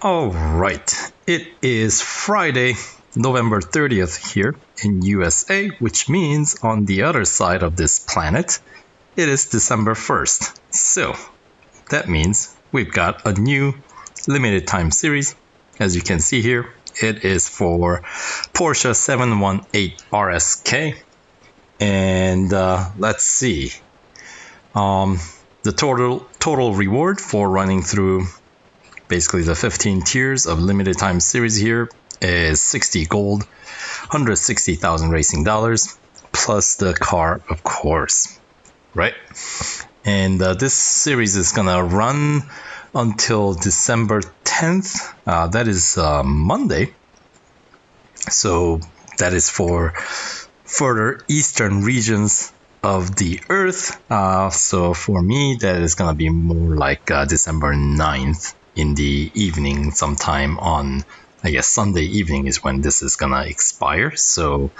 All right, it is Friday, November 30th here in USA, which means on the other side of this planet, it is December 1st. So that means we've got a new limited time series. As you can see here, it is for Porsche 718 RSK. And let's see. The total reward for running through basically the 15 tiers of limited time series here is 60 gold, 160,000 racing dollars, plus the car, of course, right? And this series is gonna run until December 10th. That is Monday. So that is for further eastern regions of the Earth. So for me, that is gonna be more like December 9th. In the evening sometime on, I guess, Sunday evening is when this is gonna expire. So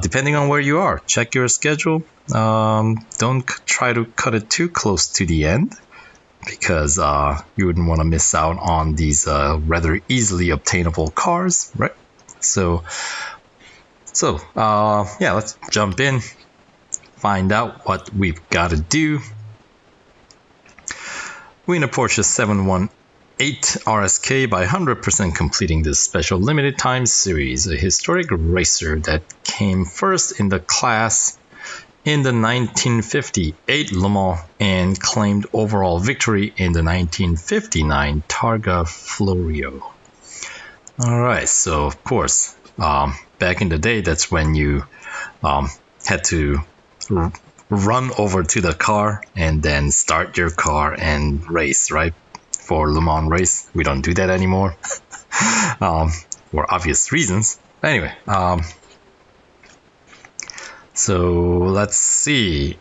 depending on where you are, check your schedule. Don't try to cut it too close to the end because you wouldn't want to miss out on these rather easily obtainable cars, right? So yeah, let's jump in, find out what we've got to do. Win a Porsche 718 RSK by 100% completing this special limited time series, a historic racer that came first in the class in the 1958 Le Mans and claimed overall victory in the 1959 Targa Florio. Alright, so of course, back in the day, that's when you had to run over to the car and then start your car and race, right? For Le Mans race. We don't do that anymore for obvious reasons. Anyway, so let's see.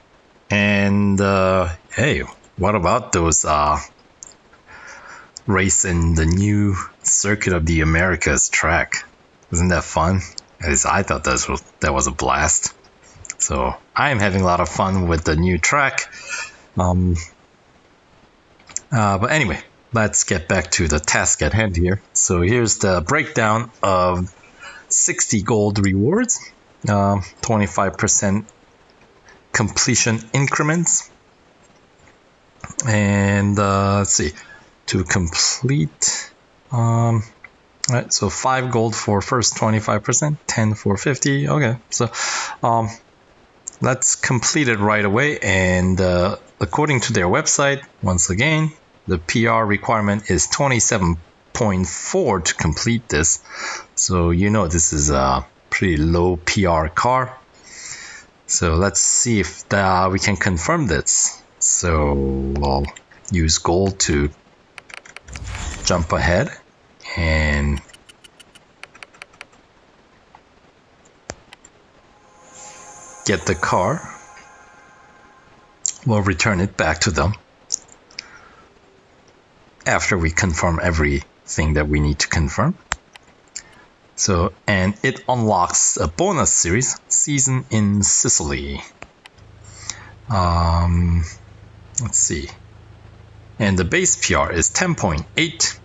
And hey, what about those race in the new Circuit of the Americas track? Isn't that fun? At least I thought that was a blast. So I am having a lot of fun with the new track. But anyway, let's get back to the task at hand here. So here's the breakdown of 60 gold rewards, 25% completion increments. And let's see, to complete, right, so 5 gold for first 25%, 10 for 50. Okay, so let's complete it right away. And according to their website, once again, the PR requirement is 27.4 to complete this. So you know this is a pretty low PR car. So let's see if we can confirm this. So we'll use gold to jump ahead and get the car. We'll return it back to them after we confirm everything that we need to confirm. So, and it unlocks a bonus series, Season in Sicily. Let's see. And the base PR is 10.8.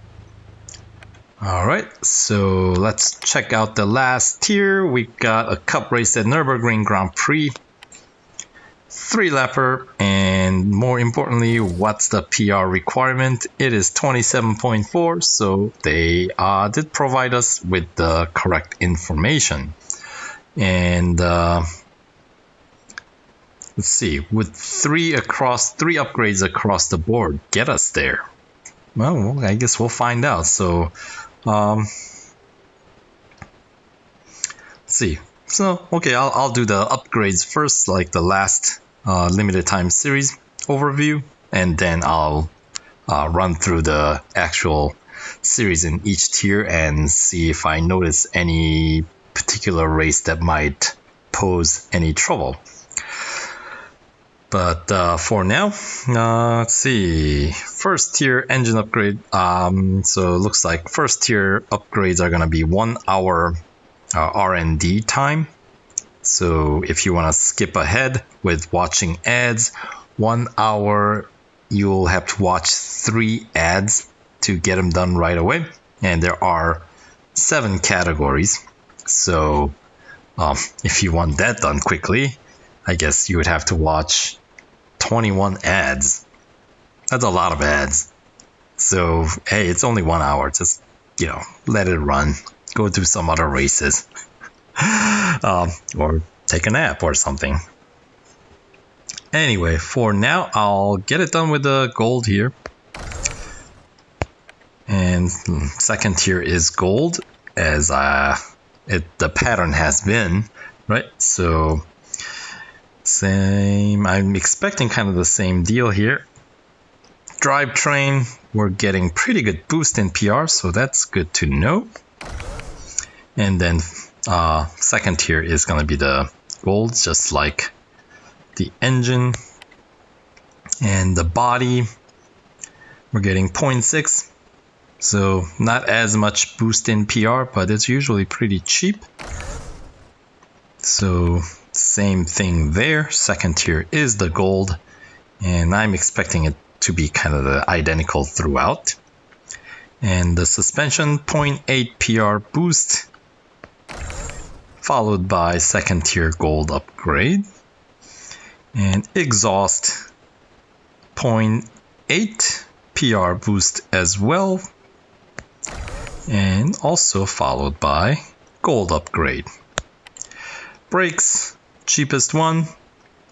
Alright, so let's check out the last tier. We've got a cup race at Nürburgring Grand Prix. 3-lapper, and more importantly, what's the PR requirement? It is 27.4, so they did provide us with the correct information. And let's see, would 3 upgrades across the board get us there? Well, I guess we'll find out. So let's see. So okay, I'll do the upgrades first, like the last limited time series overview, and then I'll run through the actual series in each tier and see if I notice any particular race that might pose any trouble. But for now, let's see. First tier engine upgrade. So it looks like first tier upgrades are gonna be 1 hour R&D time. So if you want to skip ahead with watching ads, 1 hour you'll have to watch 3 ads to get them done right away. And there are 7 categories. So if you want that done quickly, I guess you would have to watch 21 ads. That's a lot of ads. So, hey, it's only 1 hour. Just, let it run. Go do some other races. Or take a nap or something. Anyway, for now, I'll get it done with the gold here. And second tier is gold, as the pattern has been, right? So, I'm expecting kind of the same deal here. Drivetrain, we're getting pretty good boost in PR, so that's good to know. And then second tier is going to be the gold, just like the engine. And the body, we're getting 0.6, so not as much boost in PR, but it's usually pretty cheap. So same thing there. Second tier is the gold, and I'm expecting it to be kind of the identical throughout. And the suspension, 0.8 PR boost, followed by second tier gold upgrade. And exhaust, 0.8 PR boost as well, and also followed by gold upgrade. Brakes, cheapest one,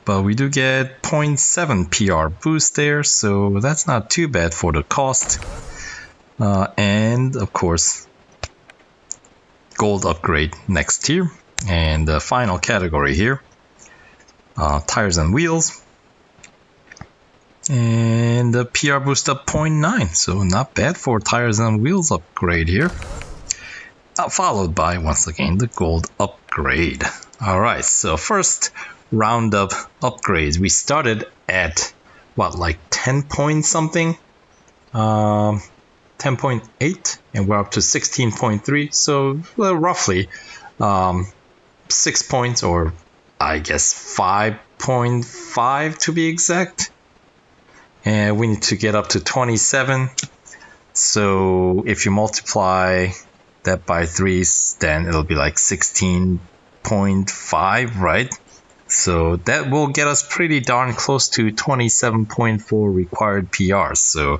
but we do get 0.7 PR boost there, so that's not too bad for the cost. And of course, gold upgrade next tier. And the final category here, tires and wheels. And the PR boost up 0.9, so not bad for tires and wheels upgrade here. Followed by, once again, the gold upgrade. Alright, so first round of upgrades. We started at, like 10 point something? 10.8, and we're up to 16.3, so roughly 6 points, or I guess 5.5 to be exact. And we need to get up to 27. So if you multiply that by 3, then it'll be like 16.5, right? So that will get us pretty darn close to 27.4 required PRs. So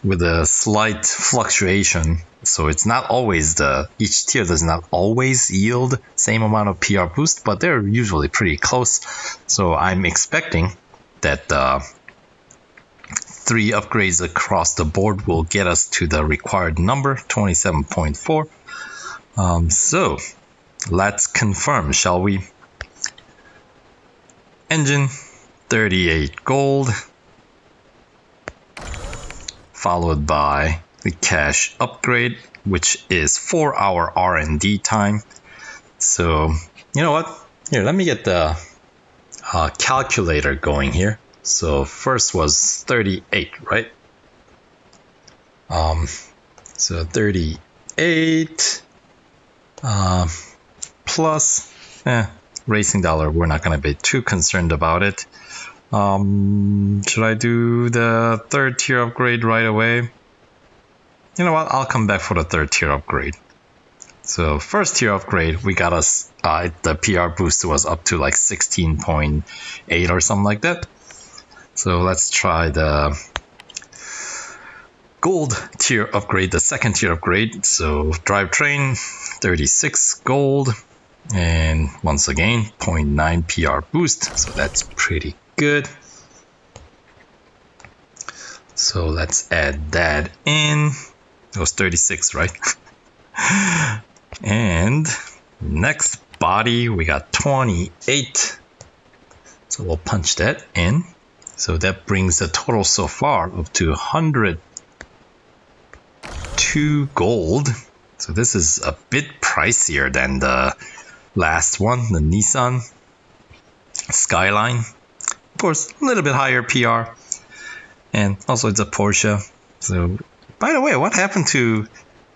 with a slight fluctuation, so it's not always each tier does not always yield same amount of PR boost, but they're usually pretty close. So I'm expecting that 3 upgrades across the board will get us to the required number, 27.4. So let's confirm, shall we? Engine, 38 gold, followed by the cash upgrade, which is 4-hour R&D time. So, you know what? Here, let me get the calculator going here. So first was 38, right? So 38 plus racing dollar. We're not going to be too concerned about it. Should I do the third tier upgrade right away? You know what? I'll come back for the third tier upgrade. So first tier upgrade, we got us the PR boost was up to like 16.8 or something like that. So let's try the gold tier upgrade, the second tier upgrade. So drivetrain, 36 gold, and once again 0.9 PR boost, so that's pretty good. So let's add that in. It was 36, right? And next body, we got 28, so we'll punch that in. So that brings the total so far up to 102 gold. So this is a bit pricier than the last one, the Nissan Skyline. Of course, a little bit higher PR. And also it's a Porsche. So, by the way, what happened to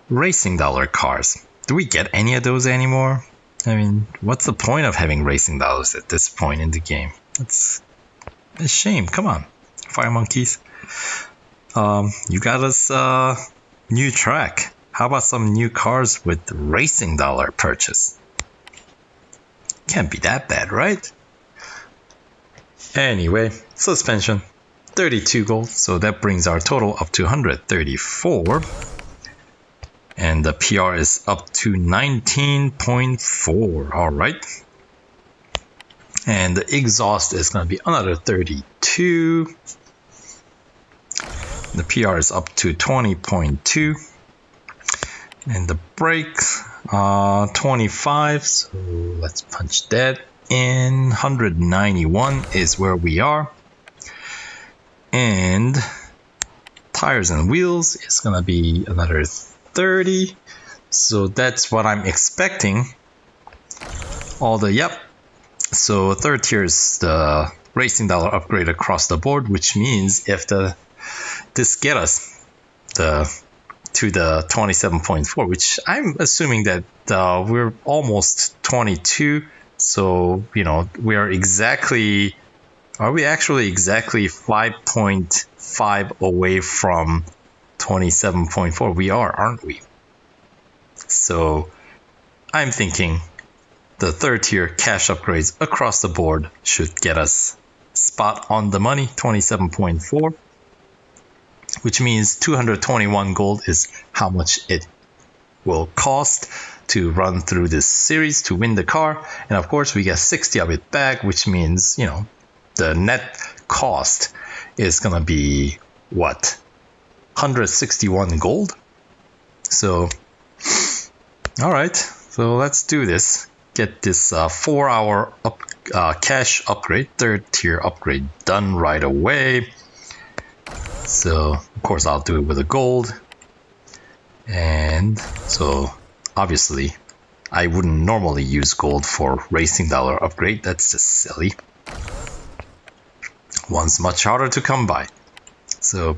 racing dollar cars? Do we get any of those anymore? I mean, what's the point of having racing dollars at this point in the game? It's a shame. Come on, Fire Monkeys. You got us New track. How about some new cars with racing dollar purchase? Can't be that bad, right? Anyway, suspension. 32 gold, so that brings our total up to 134. And the PR is up to 19.4. Alright. And the exhaust is going to be another 32. The PR is up to 20.2. And the brakes, 25. So let's punch that in. 191 is where we are. And tires and wheels is going to be another 30. So that's what I'm expecting. So third tier is the racing dollar upgrade across the board, which means if this get us to the 27.4, which I'm assuming that we're almost 22. So, we are exactly 5.5 away from 27.4? We are, aren't we? So I'm thinking the third tier cash upgrades across the board should get us spot on the money, 27.4, which means 221 gold is how much it will cost to run through this series to win the car. And of course we get 60 of it back, which means, the net cost is going to be what? 161 gold? So, alright, so let's do this. Get this 4-hour cash upgrade, third tier upgrade done right away. So, of course, I'll do it with a gold. And so, obviously, I wouldn't normally use gold for racing dollar upgrade. That's just silly. One's much harder to come by. So,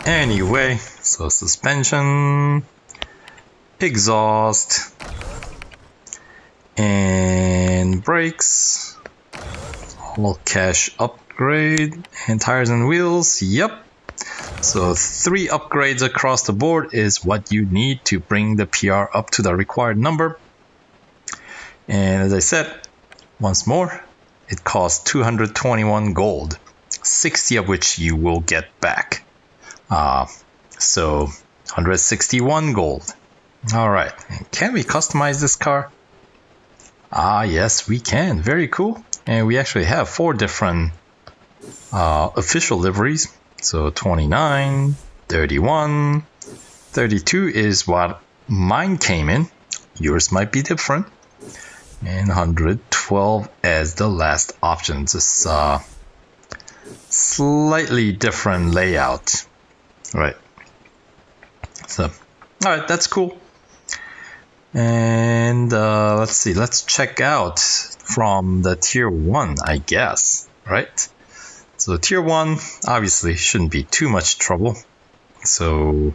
anyway, so suspension, exhaust, and brakes, all cash upgrade, and tires and wheels. Yep. So 3 upgrades across the board is what you need to bring the PR up to the required number. And as I said, once more, it costs 221 gold, 60 of which you will get back. So 161 gold. Alright, can we customize this car? Yes, we can. Very cool. And we actually have 4 different official liveries. So 29, 31, 32 is what mine came in. Yours might be different. And 112 as the last option. Just slightly different layout. Right. So, alright, that's cool. And let's see, let's check out from the tier 1, I guess, right? So tier 1 obviously shouldn't be too much trouble. So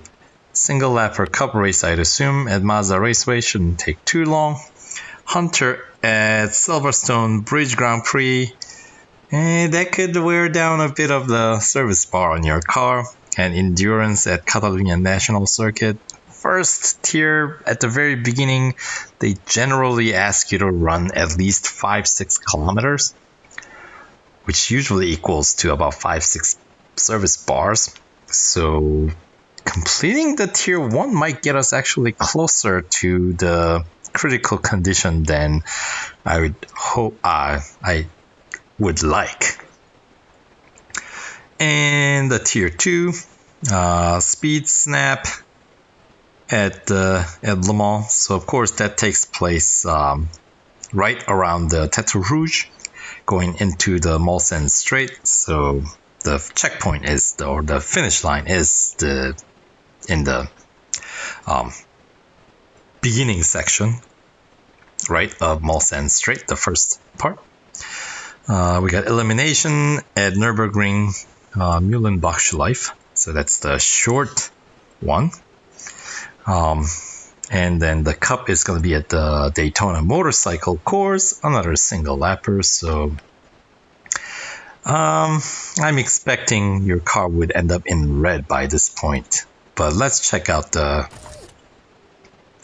single lapper cup race, I'd assume, at Mazda Raceway shouldn't take too long. Hunter at Silverstone Bridge Grand Prix, and that could wear down a bit of the service bar on your car. And endurance at Catalonia National Circuit. First tier, at the very beginning, they generally ask you to run at least 5-6 kilometers, which usually equals to about 5-6 service bars. So completing the tier 1 might get us actually closer to the critical condition than I would hope I would like. And the tier 2, speed snap at Le Mans. So of course that takes place right around the Tête Rouge, going into the Mulsanne Straight. So the checkpoint is the finish line is in the beginning section, right, of Mulsanne Straight, the first part. We got elimination at Nürburgring Mühlenbachschleife. So that's the short one. And then the cup is going to be at the Daytona Motorcycle Course, another single lapper. So I'm expecting your car would end up in red by this point. But let's check out the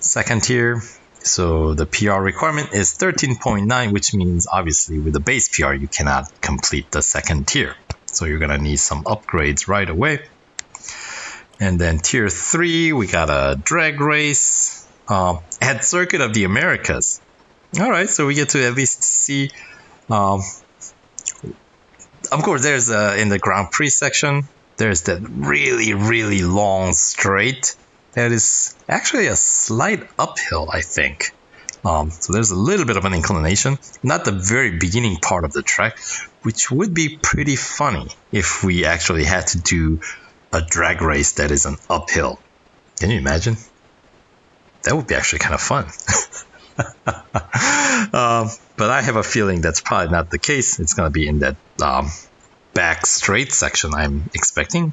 second tier. So the PR requirement is 13.9, which means obviously with the base PR you cannot complete the second tier. So you're gonna need some upgrades right away. And then tier 3, we got a drag race at Circuit of the Americas. Alright, so we get to at least see, of course there's in the Grand Prix section, there's that really long straight that is actually a slight uphill, I think. So there's a little bit of an inclination, not the very beginning part of the track, which would be pretty funny if we actually had to do a drag race that is an uphill. Can you imagine? That would be actually kind of fun. But I have a feeling that's probably not the case. It's going to be in that back straight section I'm expecting.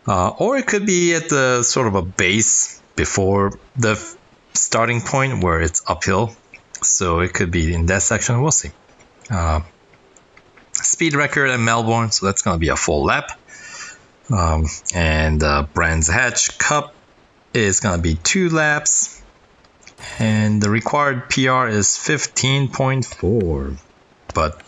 Or it could be at the sort of a base before the starting point where it's uphill. So it could be in that section. We'll see. Speed record at Melbourne. So that's going to be a full lap. And Brands Hatch Cup is going to be 2 laps. And the required PR is 15.4. But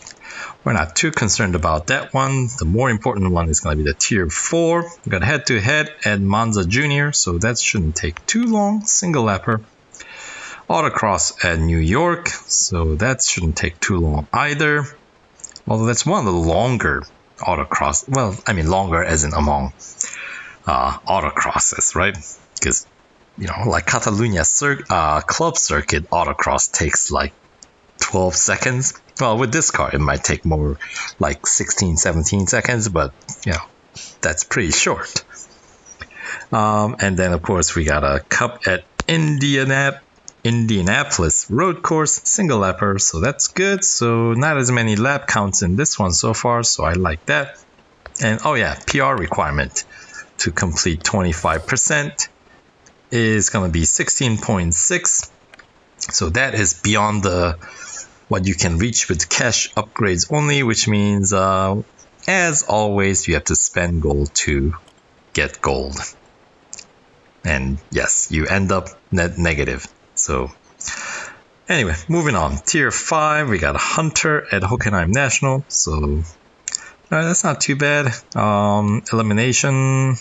we're not too concerned about that one. The more important one is going to be the tier 4. We got head-to-head at Monza Junior, so that shouldn't take too long. Single lapper. Autocross at New York, so that shouldn't take too long either. Although that's one of the longer autocross. Well, I mean longer as in among autocrosses, right? Because, you know, like Catalunya Club Circuit autocross takes like 12 seconds. Well, with this car, it might take more like 16, 17 seconds, but, you know, that's pretty short. And then, of course, we got a cup at Indianapolis Road Course, single lapper, so that's good. So not as many lap counts in this one so far, so I like that. And, oh yeah, PR requirement to complete 25% is going to be 16.6. So that is beyond the what you can reach with cash upgrades only, which means, as always, you have to spend gold to get gold. And yes, you end up net negative. So anyway, moving on. Tier 5, we got Hunter at Hockenheim National. So that's not too bad. Elimination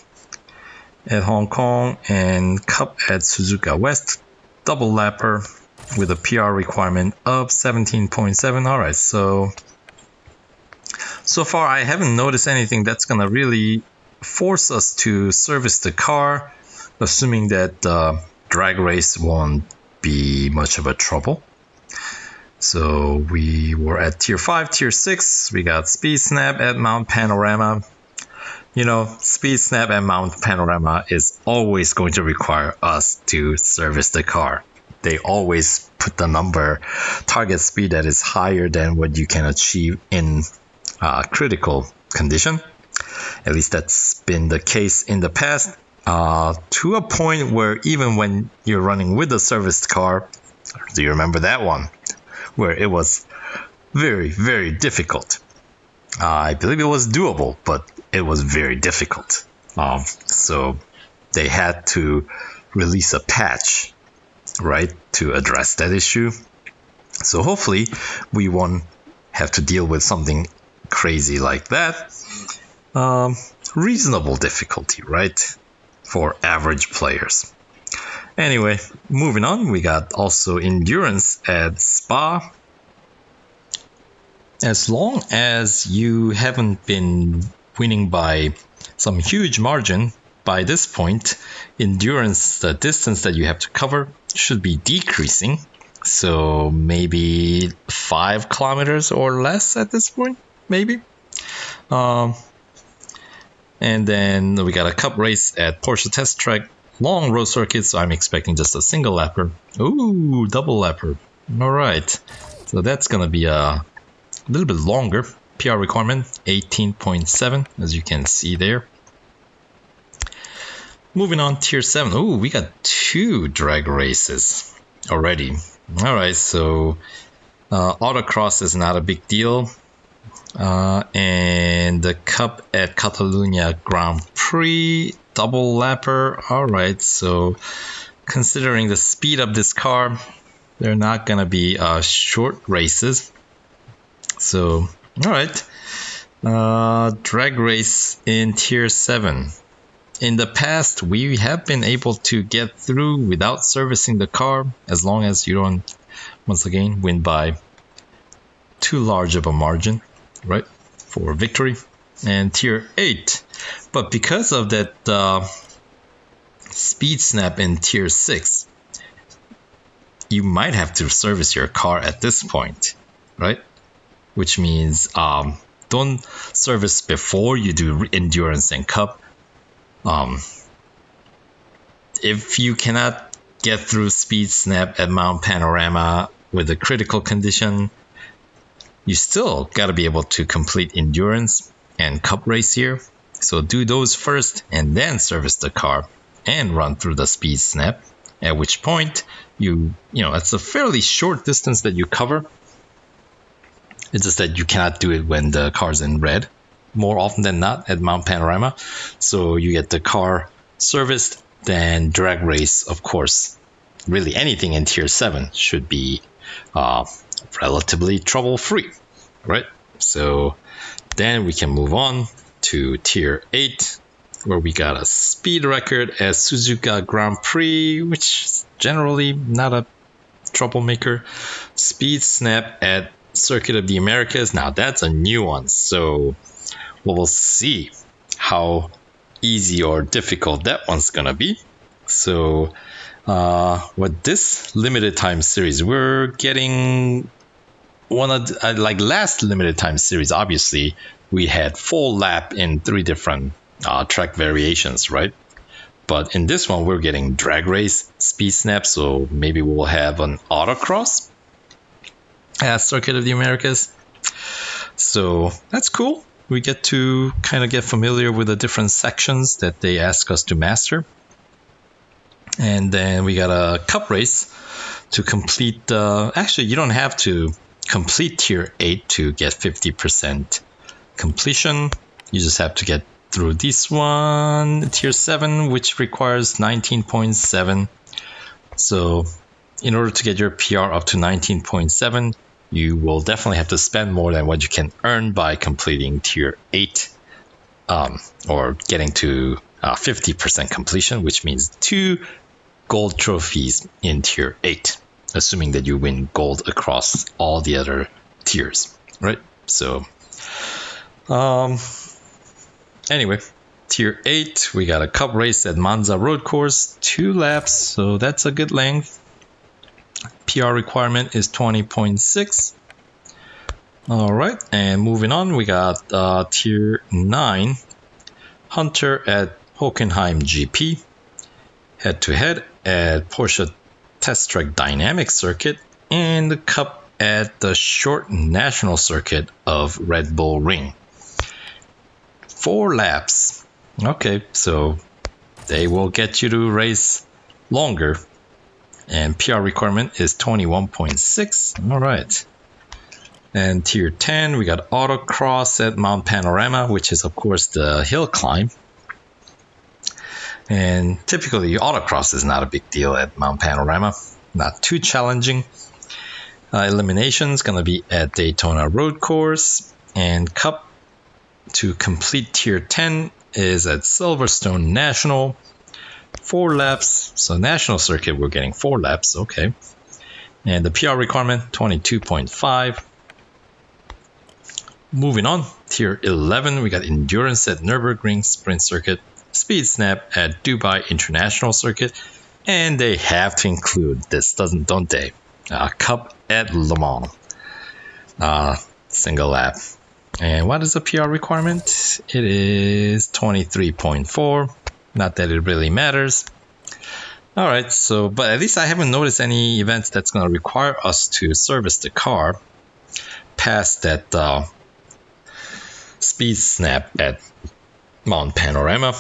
at Hong Kong and Cup at Suzuka West. Double lapper with a PR requirement of 17.7. Alright, so far I haven't noticed anything that's going to really force us to service the car, assuming that drag race won't be much of a trouble. So we were at tier 5, tier 6. We got Speed Snap at Mount Panorama. You know, Speed Snap at Mount Panorama is always going to require us to service the car. They always put the target speed that is higher than what you can achieve in critical condition. At least that's been the case in the past, to a point where even when you're running with a serviced car, do you remember that one? Where it was very, very difficult. I believe it was doable, but it was very difficult. So they had to release a patch, right, to address that issue. So hopefully we won't have to deal with something crazy like that. Reasonable difficulty, right, for average players. Anyway, moving on, we got also endurance at Spa. As long as you haven't been winning by some huge margin by this point, endurance, the distance that you have to cover, should be decreasing. So maybe 5 kilometers or less at this point, maybe. And then we got a cup race at Porsche Test Track, long road circuit, so I'm expecting just a single lapper. Ooh, double lapper. All right. So that's going to be a little bit longer. PR requirement, 18.7, as you can see there. Moving on, tier 7. Ooh, we got 2 drag races already. All right, so autocross is not a big deal. And the cup at Catalunya Grand Prix double lapper. Alright, so considering the speed of this car, they're not gonna be short races. So, alright. Drag race in tier 7. In the past, we have been able to get through without servicing the car, as long as you don't, once again, win by too large of a margin, right, for victory. And tier 8. But because of that speed snap in tier 6, you might have to service your car at this point, right? Which means don't service before you do endurance and cup. If you cannot get through speed snap at Mount Panorama with a critical condition, you still got to be able to complete endurance and cup race here. So do those first and then service the car and run through the speed snap, at which point you know it's a fairly short distance that you cover. It's just that you cannot do it when the car's in red more often than not at Mount Panorama. So you get the car serviced, then drag race, of course. Really anything in tier 7 should be relatively trouble-free, right? So then we can move on to tier 8, where we got a speed record at Suzuka Grand Prix, which is generally not a troublemaker. Speed snap at Circuit of the Americas. Now that's a new one, so we'll see how easy or difficult that one's gonna be. So with this limited time series, we're getting one of the, like last limited time series, obviously we had full lap in 3 different track variations, right? But in this one we're getting drag race, speed snap, so maybe we'll have an autocross at Circuit of the Americas. So that's cool. We get to kind of get familiar with the different sections that they ask us to master. And then we got a cup race to complete. Actually, you don't have to complete tier 8 to get 50% completion. You just have to get through this one, tier 7, which requires 19.7. So in order to get your PR up to 19.7, you will definitely have to spend more than what you can earn by completing tier 8 or getting to 50% completion, which means 2 gold trophies in tier 8, assuming that you win gold across all the other tiers, right? So anyway, tier 8, we got a cup race at Monza Road Course, 2 laps, so that's a good length. PR requirement is 20.6. Alright, and moving on, we got tier 9, Hunter at Hockenheim GP, head-to-head at Porsche Test Track Dynamic Circuit, and the cup at the short national circuit of Red Bull Ring. 4 laps. Okay, so they will get you to race longer. And PR requirement is 21.6. Alright. And tier 10, we got autocross at Mount Panorama, which is of course the hill climb. And typically autocross is not a big deal at Mount Panorama. Not too challenging. Elimination is going to be at Daytona Road Course. And cup to complete tier 10 is at Silverstone National. 4 laps. So national circuit, we're getting 4 laps. Okay. And the PR requirement, 22.5. Moving on, tier 11, we got endurance at Nürburgring Sprint Circuit, speed snap at Dubai International Circuit, and they have to include this, don't they? Cup at Le Mans, single lap. And what is the PR requirement? It is 23.4. Not that it really matters. All right, so but at least I haven't noticed any events that's going to require us to service the car past that speed snap at Mount Panorama.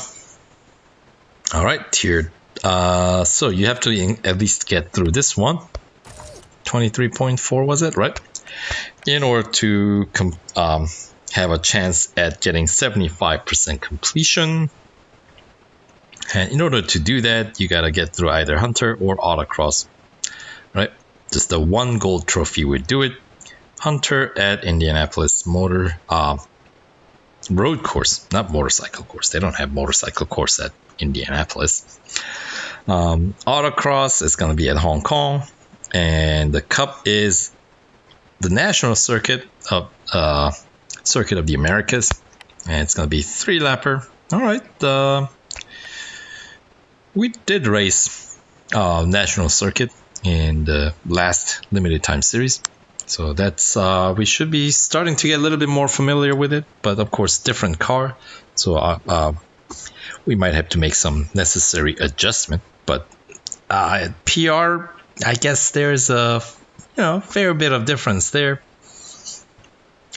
All right, tier. So you have to at least get through this one. 23.4 was it, right? In order to have a chance at getting 75% completion. And in order to do that, you gotta get through either Hunter or Autocross, right? Just the one gold trophy would do it. Hunter at Indianapolis road course, not motorcycle course. They don't have motorcycle course at Indianapolis. Autocross is going to be at Hong Kong, and the Cup is the national circuit of the Americas, and it's going to be 3-lapper. All right, we did race national circuit in the last limited time series. So that's we should be starting to get a little bit more familiar with it, but of course different car, so we might have to make some necessary adjustment. But PR, I guess there's a fair bit of difference there.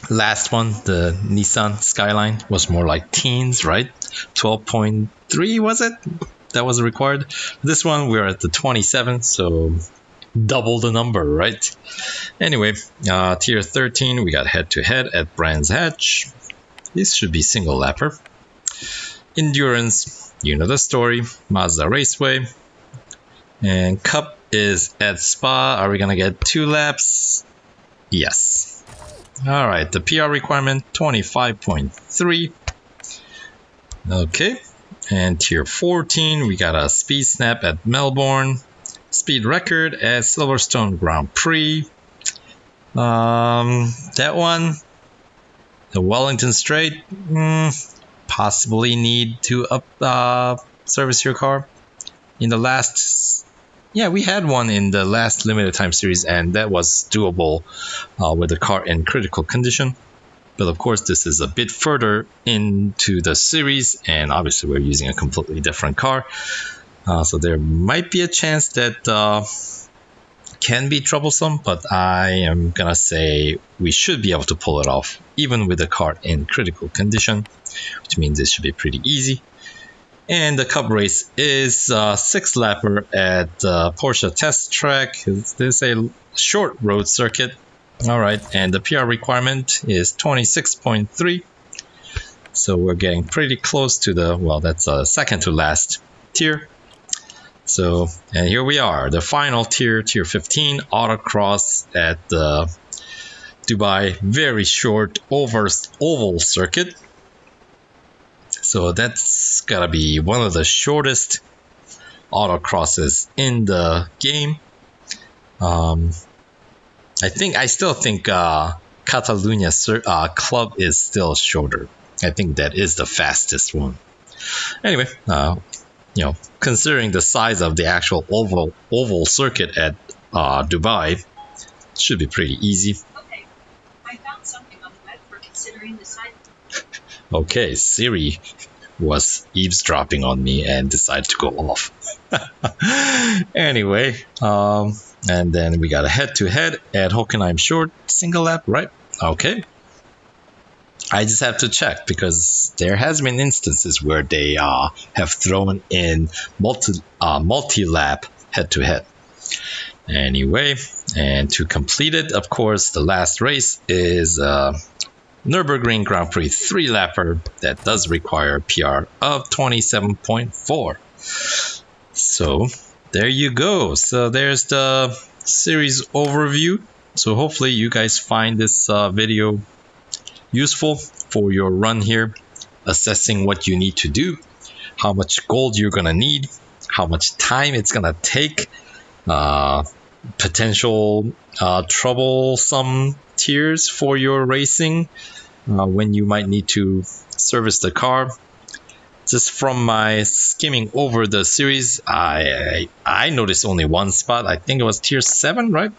Last one, the Nissan Skyline, was more like teens, right? 12.3 was it? That was required. This one we're at the 27, so double the number, right? Anyway, tier 13, we got head-to-head at Brands Hatch. This should be single lapper. Endurance, you know the story, Mazda Raceway. And Cup is at Spa. Are we gonna get 2 laps? Yes. All right, the PR requirement 25.3. Okay, and tier 14, we got a speed snap at Melbourne. Speed record at Silverstone Grand Prix. That one, the Wellington Straight, possibly need to service your car. In the last, we had one in the last limited time series, and that was doable with the car in critical condition. But of course, this is a bit further into the series, and obviously we're using a completely different car. So there might be a chance that can be troublesome, but I am going to say we should be able to pull it off, even with the car in critical condition, which means it should be pretty easy. And the Cup race is 6-lapper at Porsche Test Track. This is a short road circuit. All right, and the PR requirement is 26.3. So we're getting pretty close to that's a second to last tier. So, and here we are, the final tier, tier 15, Autocross at the Dubai, very short oval circuit. So that's gotta be one of the shortest autocrosses in the game. I still think Catalunya Club is still shorter. I think that is the fastest one. Anyway, considering the size of the actual oval circuit at Dubai, it should be pretty easy. Okay, I found something on the web for considering the size. Okay, Siri was eavesdropping on me and decided to go off. Anyway, and then we got a head-to-head at Hockenheim Short, single lap, right? Okay. I just have to check because there has been instances where they have thrown in multi-lap head-to-head. Anyway, and to complete it, of course, the last race is Nürburgring Grand Prix 3-lapper that does require a PR of 27.4. So there you go. So there's the series overview. So hopefully you guys find this video useful for your run here, assessing what you need to do, how much gold you're going to need, how much time it's going to take, potential troublesome tiers for your racing, when you might need to service the car. Just from my skimming over the series, I noticed only one spot. I think it was tier 7, right?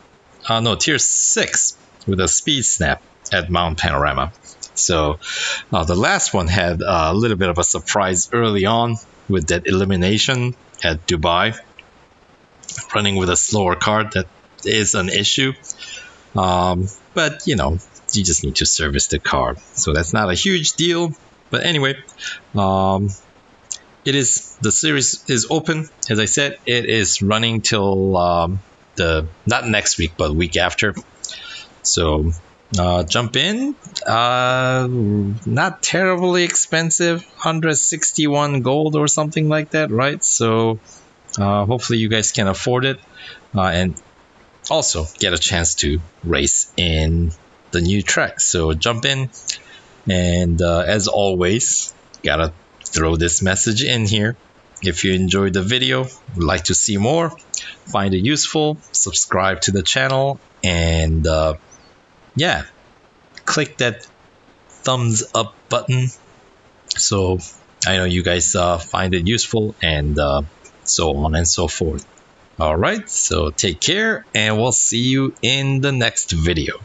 No, tier 6 with a speed snap at Mount Panorama. So the last one had a little bit of a surprise early on with that elimination at Dubai. Running with a slower car, that is an issue. But, you just need to service the car. So that's not a huge deal. But anyway, the series is open. As I said, it is running till not next week, but week after. So Jump in. Not terribly expensive, 161 gold or something like that, right? So hopefully you guys can afford it, and also get a chance to race in the new track. So jump in, and as always, gotta throw this message in here. If you enjoyed the video, would like to see more, find it useful, subscribe to the channel, and yeah, click that thumbs up button so I know you guys find it useful, and so on and so forth. All right, so take care, and we'll see you in the next video.